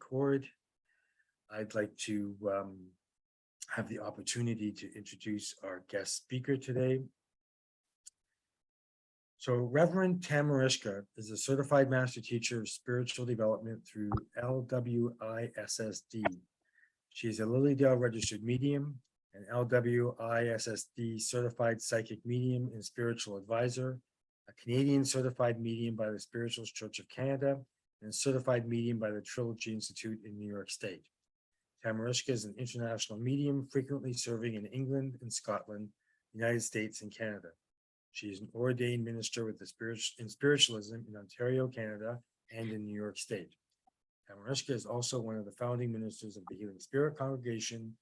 record. I'd like to have the opportunity to introduce our guest speaker today. So Reverend Tammarishka is a certified master teacher of spiritual development through LWISSD. She is a Lilydale registered medium, an LWISSD certified psychic medium and spiritual advisor, a Canadian certified medium by the Spiritualist Church of Canada, and a certified medium by the Trilogy Institute in New York State. Tammarishka is an international medium, frequently serving in England and Scotland, United States, and Canada. She is an ordained minister with in Spiritualism in Ontario, Canada, and in New York State. Tammarishka is also one of the founding ministers of the Healing Spirit Congregation,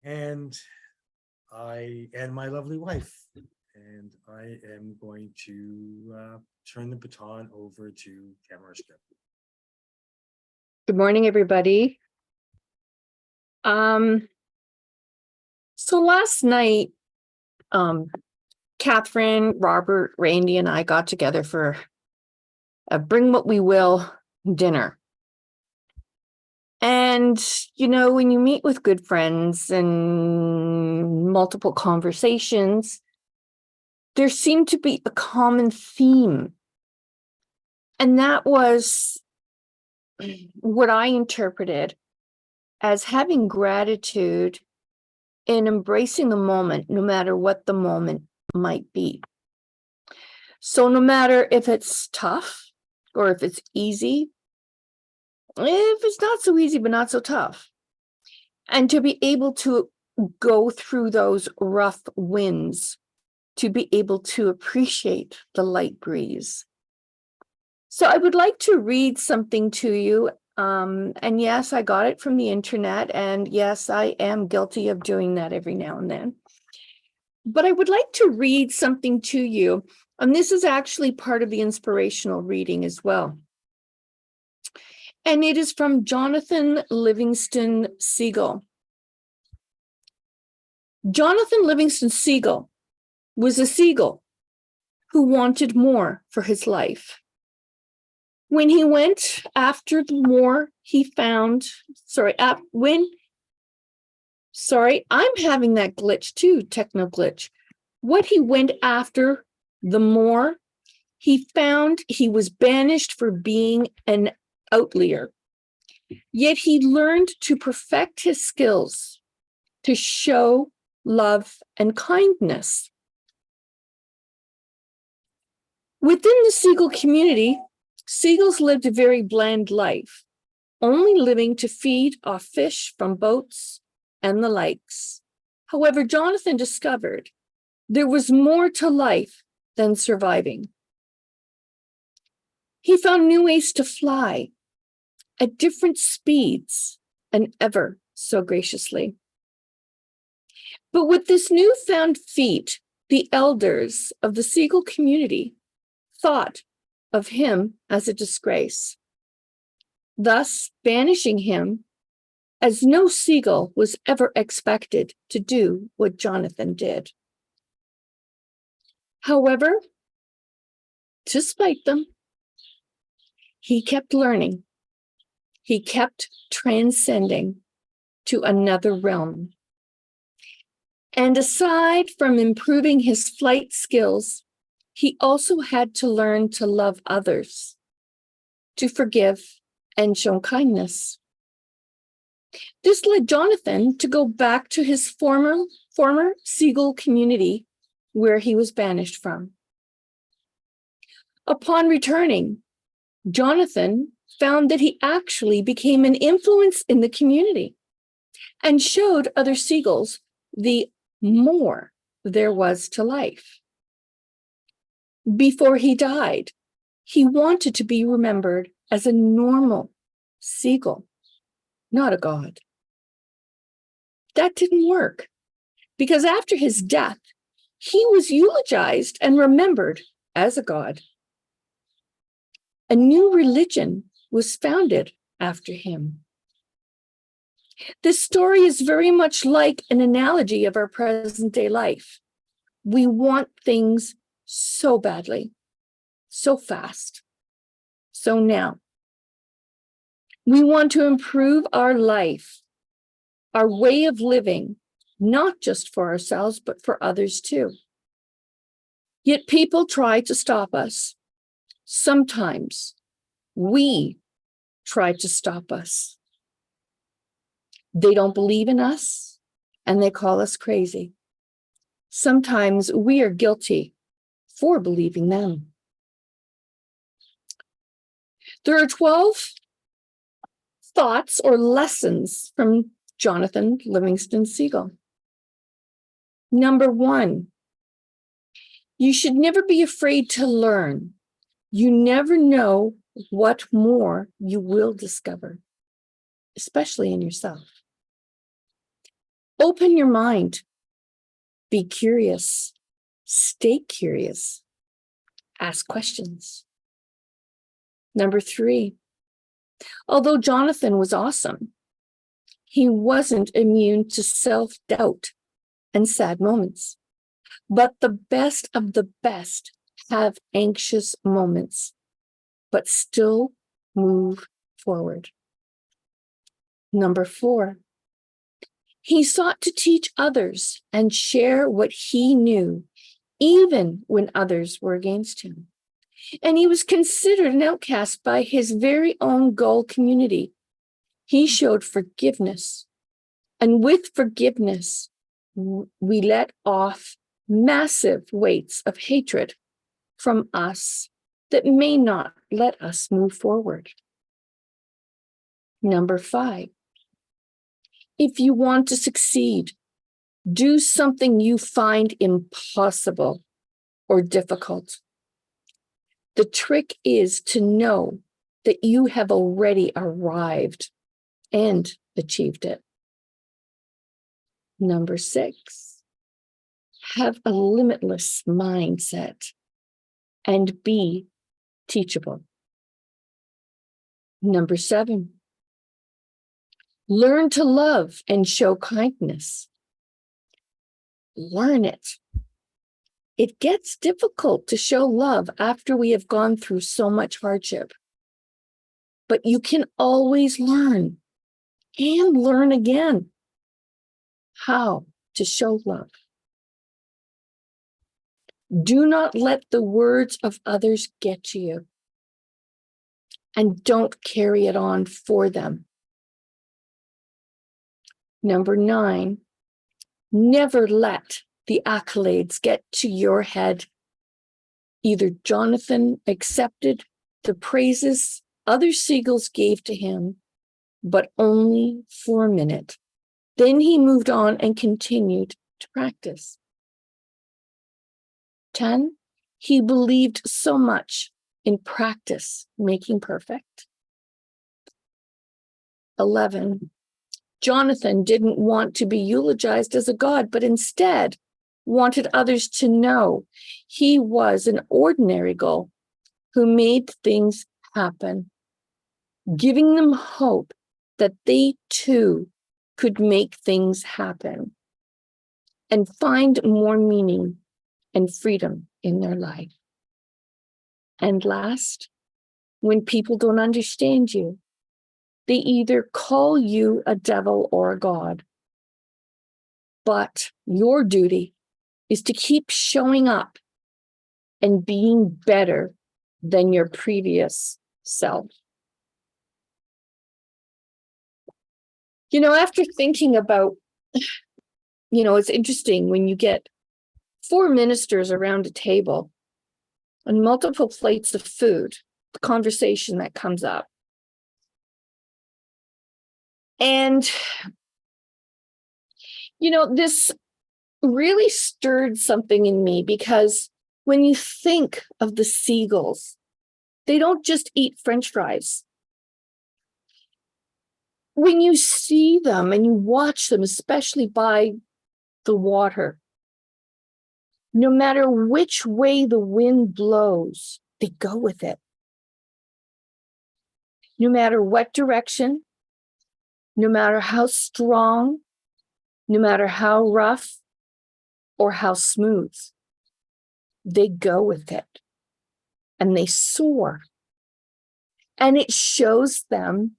and my lovely wife. And I am going to turn the baton over to Tammarishka. Good morning, everybody. So last night, Catherine, Robert, Randy, and I got together for a Bring What We Will dinner. And, you know, when you meet with good friends and multiple conversations, there seemed to be a common theme. And that was what I interpreted as having gratitude and embracing the moment, no matter what the moment might be. So no matter if it's tough or if it's easy, if it's not so easy, but not so tough, and to be able to go through those rough winds, to be able to appreciate the light breeze. So I would like to read something to you. And yes, I got it from the internet. And yes, I am guilty of doing that every now and then. But I would like to read something to you. And this is actually part of the inspirational reading as well. And it is from Jonathan Livingston Seagull. Jonathan Livingston Seagull was a seagull who wanted more for his life. When he went after the more, he found, I'm having that glitch too, techno glitch. What he went after the more, he found he was banished for being an outlier. Yet he learned to perfect his skills to show love and kindness. Within the seagull community, seagulls lived a very bland life, only living to feed off fish from boats and the likes. However, Jonathan discovered there was more to life than surviving. He found new ways to fly at different speeds and ever so graciously. But with this newfound feat, the elders of the seagull community thought of him as a disgrace, thus banishing him, as no seagull was ever expected to do what Jonathan did. However, to spite them, he kept learning. He kept transcending to another realm. And aside from improving his flight skills, he also had to learn to love others, to forgive and show kindness. This led Jonathan to go back to his former seagull community where he was banished from. Upon returning, Jonathan found that he actually became an influence in the community and showed other seagulls the more there was to life. Before he died, he wanted to be remembered as a normal seagull, not a god. That didn't work, because after his death, he was eulogized and remembered as a god. A new religion was founded after him. This story is very much like an analogy of our present-day life. We want things so badly, so fast, so now. We want to improve our life, our way of living, not just for ourselves, but for others too. Yet people try to stop us. Sometimes we try to stop us. They don't believe in us and they call us crazy. Sometimes we are guilty for believing them. There are 12 thoughts or lessons from Jonathan Livingston Seagull. Number 1, you should never be afraid to learn. You never know what more you will discover, especially in yourself. Open your mind. Be curious. Stay curious. Ask questions. Number 3, although Jonathan was awesome, he wasn't immune to self-doubt and sad moments. But the best of the best have anxious moments, but still move forward. Number 4, he sought to teach others and share what he knew, even when others were against him. And he was considered an outcast by his very own Gull community. He showed forgiveness. And with forgiveness, we let off massive weights of hatred from us that may not let us move forward. Number 5, if you want to succeed, do something you find impossible or difficult. The trick is to know that you have already arrived and achieved it. Number 6, have a limitless mindset and be teachable. Number 7, learn to love and show kindness. Learn it. It gets difficult to show love after we have gone through so much hardship. But you can always learn and learn again how to show love. Do not let the words of others get to you, and don't carry it on for them. Number 9, never let the accolades get to your head. Either Jonathan accepted the praises other seagulls gave to him, but only for a minute. Then he moved on and continued to practice. 10, he believed so much in practice making perfect. 11, Jonathan didn't want to be eulogized as a god, but instead wanted others to know he was an ordinary gull who made things happen, giving them hope that they too could make things happen and find more meaning and freedom in their life. And last, when people don't understand you, they either call you a devil or a god. But your duty is to keep showing up and being better than your previous self. After thinking about, it's interesting when you get 4 ministers around a table and multiple plates of food, the conversation that comes up. And, this really stirred something in me, because when you think of the seagulls, they don't just eat French fries. When you see them and you watch them, especially by the water, no matter which way the wind blows, they go with it. No matter what direction, no matter how strong, no matter how rough or how smooth, they go with it and they soar. And it shows them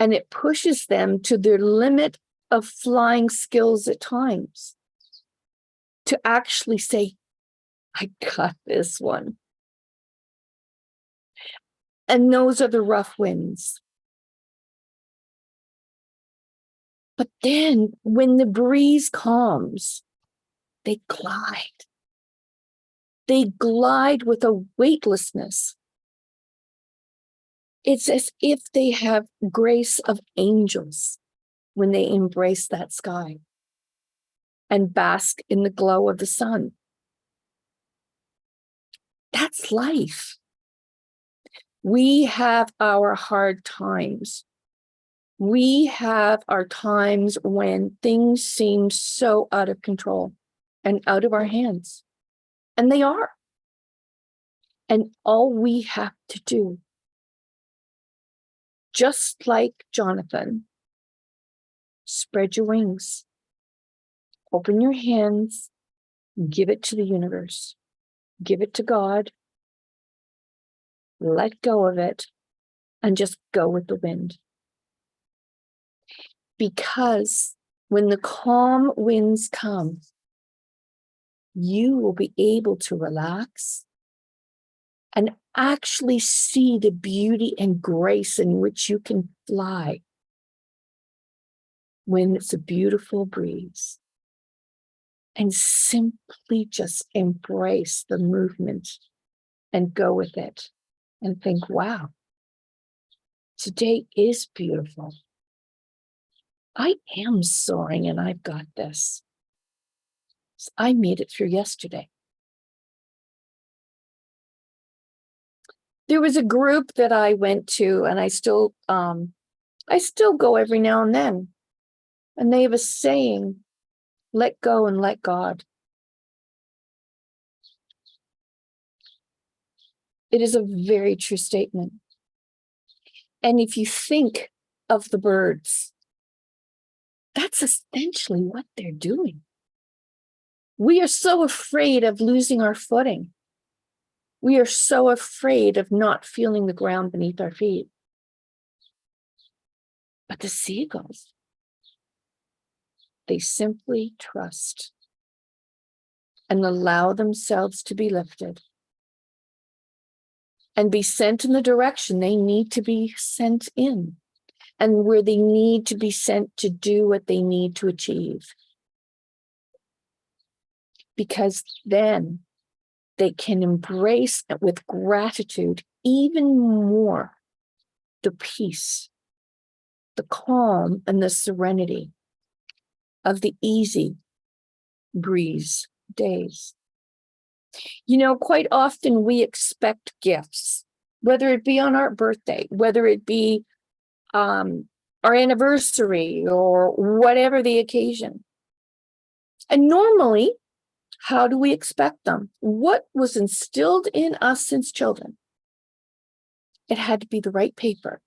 And it pushes them to their limit of flying skills at times to actually say, I got this one. And those are the rough winds. But then when the breeze calms, they glide. They glide with a weightlessness. It's as if they have grace of angels when they embrace that sky and bask in the glow of the sun. That's life. We have our hard times. We have our times when things seem so out of control and out of our hands. And they are. And all we have to do, just like Jonathan, spread your wings, open your hands, give it to the universe, give it to God, let go of it, and just go with the wind. Because when the calm winds come, you will be able to relax and actually see the beauty and grace in which you can fly when it's a beautiful breeze. And simply just embrace the movement and go with it and think, wow, today is beautiful. I am soaring and I've got this. I made it through yesterday. There was a group that I went to, and I still go every now and then. And they have a saying, let go and let God. It is a very true statement. And if you think of the birds, that's essentially what they're doing. We are so afraid of losing our footing. We are so afraid of not feeling the ground beneath our feet. But the seagulls, they simply trust and allow themselves to be lifted and be sent in the direction they need to be sent in and where they need to be sent to do what they need to achieve. Because then they can embrace with gratitude even more the peace, the calm, and the serenity of the easy breeze days. You know, quite often we expect gifts, whether it be on our birthday, whether it be our anniversary or whatever the occasion. And normally, how do we expect them? What was instilled in us since children? It had to be the right paper.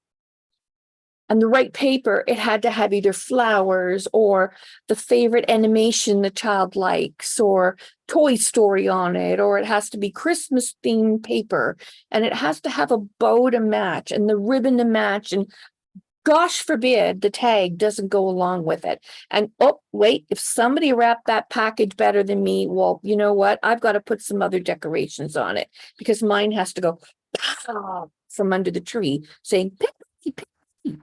And the right paper, it had to have either flowers or the favorite animation the child likes or Toy Story on it, or it has to be Christmas themed paper, and it has to have a bow to match and the ribbon to match, and gosh forbid the tag doesn't go along with it. And oh, wait, if somebody wrapped that package better than me, well, you know what? I've got to put some other decorations on it because mine has to go from under the tree saying, Pixie, Pixie.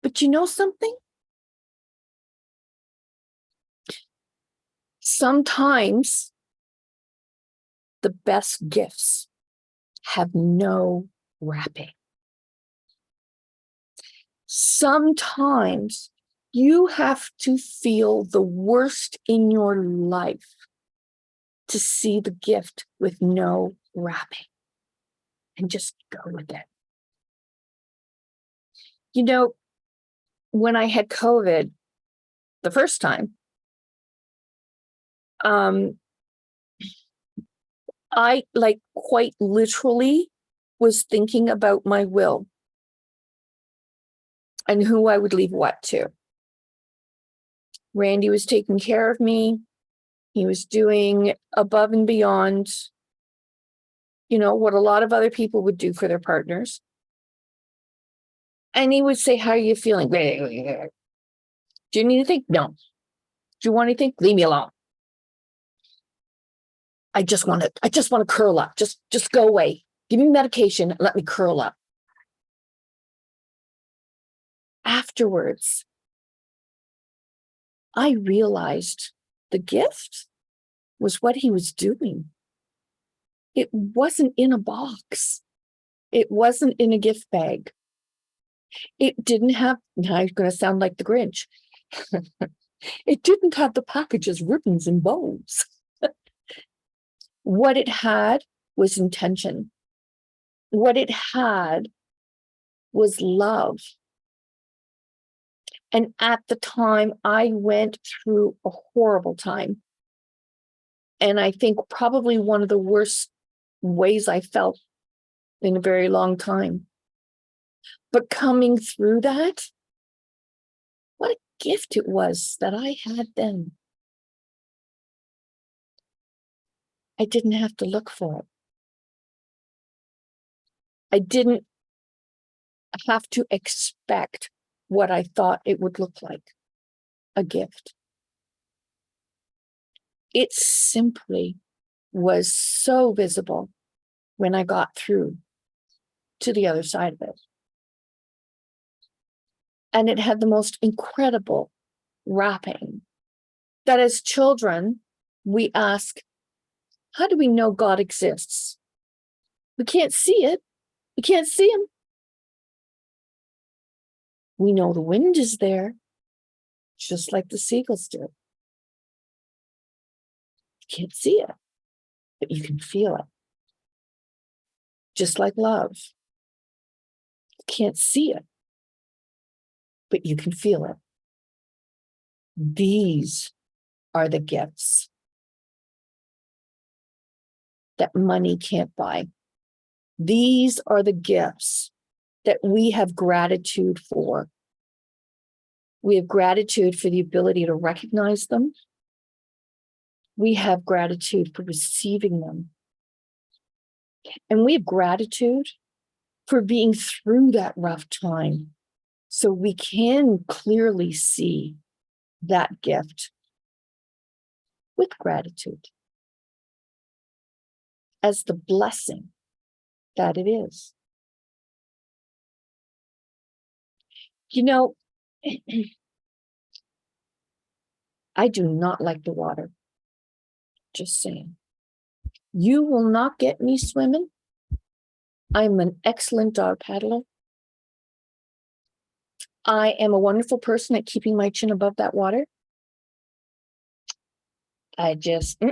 But you know something? Sometimes the best gifts have no wrapping. Sometimes you have to feel the worst in your life to see the gift with no wrapping and just go with it. You know, when I had COVID the first time, I quite literally was thinking about my will and who I would leave what to. Randy was taking care of me. He was doing above and beyond, you know, what a lot of other people would do for their partners. And he would say, how are you feeling? Do you need anything? No. Do you want anything? Leave me alone. I just want to curl up. Just go away. Give me medication. Let me curl up. Afterwards, I realized the gift was what he was doing. It wasn't in a box. It wasn't in a gift bag. It didn't have, now I'm going to sound like the Grinch. It didn't have the packages, ribbons, and bows. What it had was intention. What it had was love. And at the time, I went through a horrible time. And I think probably one of the worst ways I felt in a very long time. But coming through that, what a gift it was that I had then. I didn't have to look for it. I didn't have to expect what I thought it would look like, a gift. It simply was so visible when I got through to the other side of it. And it had the most incredible wrapping that as children, we ask, how do we know God exists? We can't see it. We can't see him. We know the wind is there, just like the seagulls do. You can't see it, but you can feel it. Just like love. You can't see it, but you can feel it. These are the gifts that money can't buy. These are the gifts that we have gratitude for. We have gratitude for the ability to recognize them. We have gratitude for receiving them. And we have gratitude for being through that rough time so we can clearly see that gift with gratitude as the blessing that it is. You know, I do not like the water. Just saying. You will not get me swimming. I'm an excellent dog paddler. I am a wonderful person at keeping my chin above that water. I just,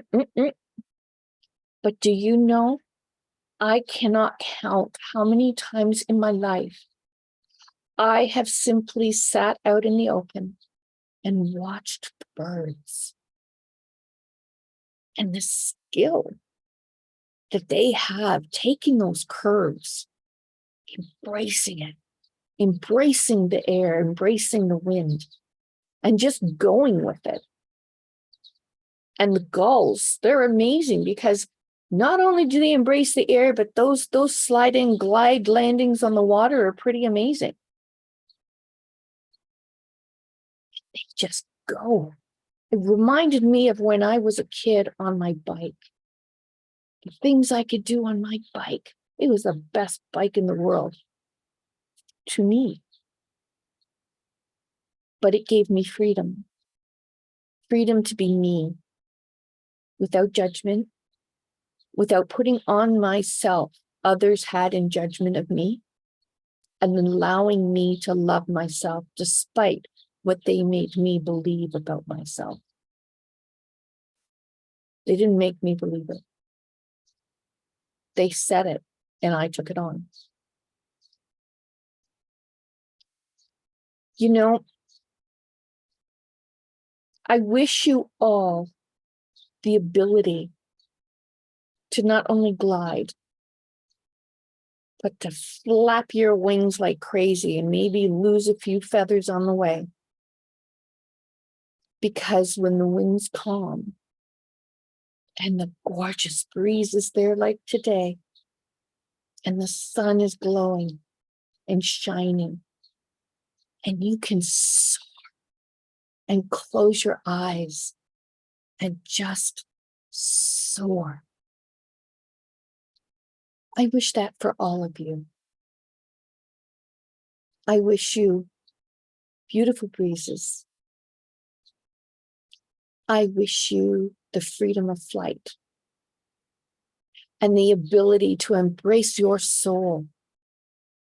But do you know, I cannot count how many times in my life I have simply sat out in the open and watched the birds. And the skill that they have taking those curves, embracing it, embracing the air, embracing the wind, and just going with it. And the gulls, they're amazing because not only do they embrace the air, but those sliding glide landings on the water are pretty amazing. They just go. It reminded me of when I was a kid on my bike. The things I could do on my bike. It was the best bike in the world to me. But it gave me freedom. Freedom to be me without judgment, without putting on myself others had in judgment of me, and allowing me to love myself despite what they made me believe about myself. They didn't make me believe it. They said it, and I took it on. You know, I wish you all the ability to not only glide, but to flap your wings like crazy and maybe lose a few feathers on the way. Because when the wind's calm and the gorgeous breeze is there like today, and the sun is glowing and shining, and you can soar and close your eyes and just soar. I wish that for all of you. I wish you beautiful breezes. I wish you the freedom of flight and the ability to embrace your soul,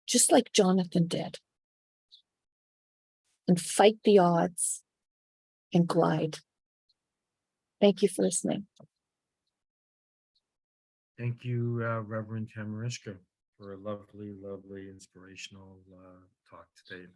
just like Jonathan did, and fight the odds and glide. Thank you for listening. Thank you, Reverend Tammarishka, for a lovely, lovely, inspirational talk today.